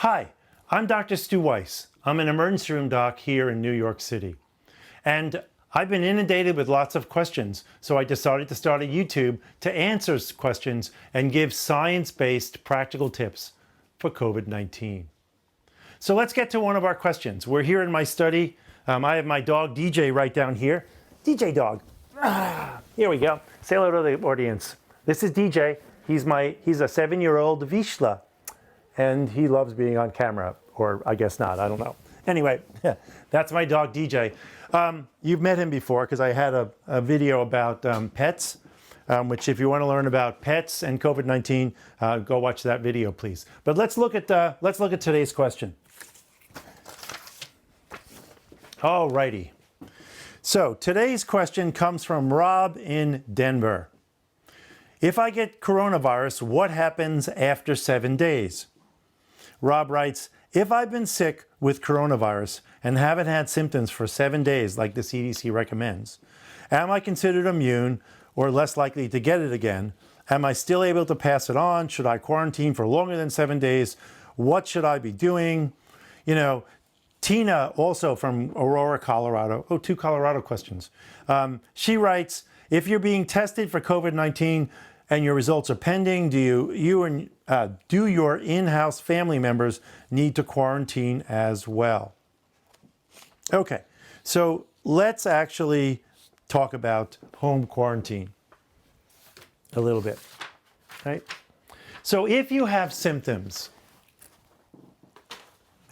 Hi, I'm Dr. Stu Weiss. I'm an emergency room doc here in New York City. And I've been inundated with lots of questions, so I decided to start a YouTube to answer questions and give science-based practical tips for COVID-19. So let's get to one of our questions. We're here in my study. I have my dog DJ right down here. DJ dog. Here we go. Say hello to the audience. This is DJ. He's a 7-year-old Vizsla. And he loves being on camera, or I guess not, I don't know. Anyway, that's my dog DJ. You've met him before because I had a video about pets, which if you want to learn about pets and COVID-19, go watch that video, please. But let's look at today's question. All righty. So today's question comes from Rob in Denver. If I get coronavirus, what happens after 7 days? Rob writes, if I've been sick with coronavirus and haven't had symptoms for 7 days like the CDC recommends, am I considered immune or less likely to get it again? Am I still able to pass it on? Should I quarantine for longer than 7 days? What should I be doing? You know, Tina, also from Aurora, Colorado. Oh, 2 Colorado questions. She writes, if you're being tested for COVID-19 and your results are pending, do your in-house family members need to quarantine as well? Okay, so let's actually talk about home quarantine a little bit, right? So if you have symptoms,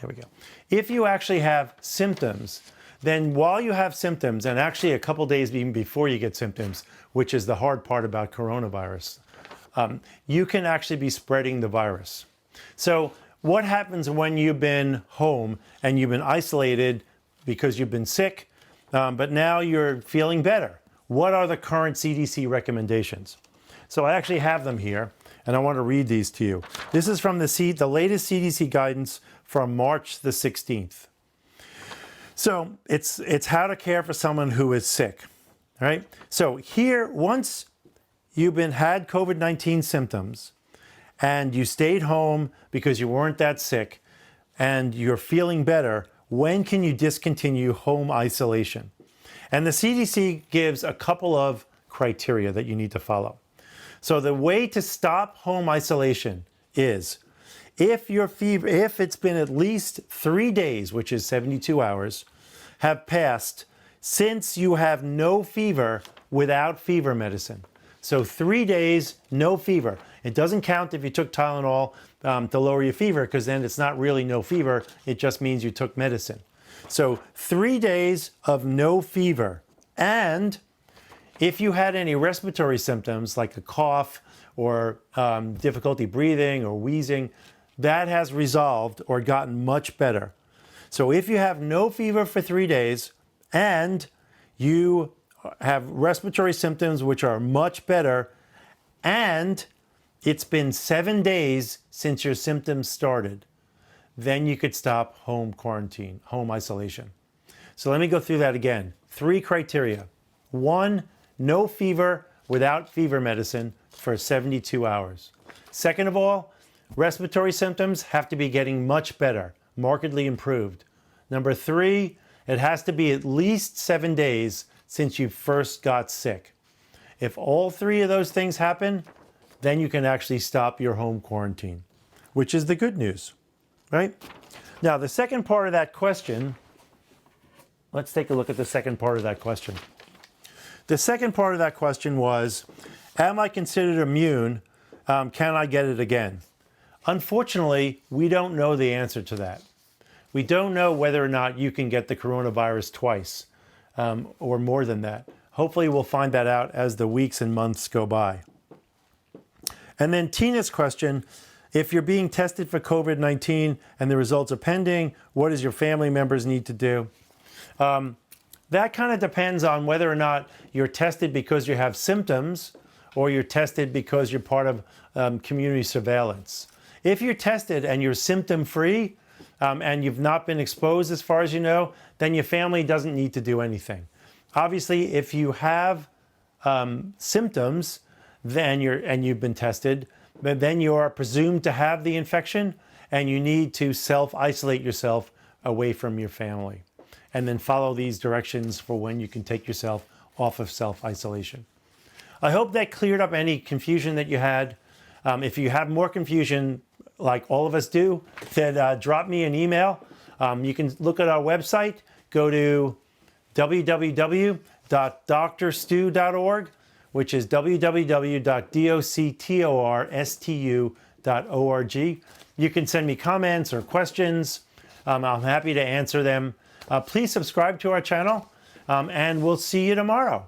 there we go. If you actually have symptoms, then while you have symptoms, and actually a couple days even before you get symptoms, which is the hard part about coronavirus, you can actually be spreading the virus. So what happens when you've been home and you've been isolated because you've been sick, but now you're feeling better? What are the current CDC recommendations? So I actually have them here, and I want to read these to you. This is from the latest CDC guidance from March the 16th. So it's how to care for someone who is sick, all right? So here, once you've had COVID-19 symptoms and you stayed home because you weren't that sick and you're feeling better, when can you discontinue home isolation? And the CDC gives a couple of criteria that you need to follow. So the way to stop home isolation is if it's been at least 3 days, which is 72 hours, have passed since you have no fever without fever medicine. So 3 days, no fever. It doesn't count if you took Tylenol to lower your fever, because then it's not really no fever. It just means you took medicine. So 3 days of no fever. And if you had any respiratory symptoms like a cough or difficulty breathing or wheezing, that has resolved or gotten much better. So if you have no fever for 3 days and you have respiratory symptoms which are much better, and it's been 7 days since your symptoms started, then you could stop home quarantine, home isolation. So let me go through that again. 3 criteria. 1, no fever without fever medicine for 72 hours. Second of all, respiratory symptoms have to be getting much better, markedly improved. Number 3, it has to be at least 7 days since you first got sick. If all 3 of those things happen, then you can actually stop your home quarantine, which is the good news, right? Now, the second part of that question, let's take a look at the second part of that question. The second part of that question was, am I considered immune? Can I get it again? Unfortunately, we don't know the answer to that. We don't know whether or not you can get the coronavirus twice or more than that. Hopefully we'll find that out as the weeks and months go by. And then Tina's question, if you're being tested for COVID-19 and the results are pending, what does your family members need to do? That kind of depends on whether or not you're tested because you have symptoms or you're tested because you're part of community surveillance. If you're tested and you're symptom-free and you've not been exposed as far as you know, then your family doesn't need to do anything. Obviously, if you have symptoms and you've been tested, then you are presumed to have the infection and you need to self-isolate yourself away from your family. And then follow these directions for when you can take yourself off of self-isolation. I hope that cleared up any confusion that you had. If you have more confusion, like all of us do, then drop me an email. You can look at our website. Go to www.drstu.org, which is www.doctorstu.org. You can send me comments or questions. I'm happy to answer them. Please subscribe to our channel, and we'll see you tomorrow.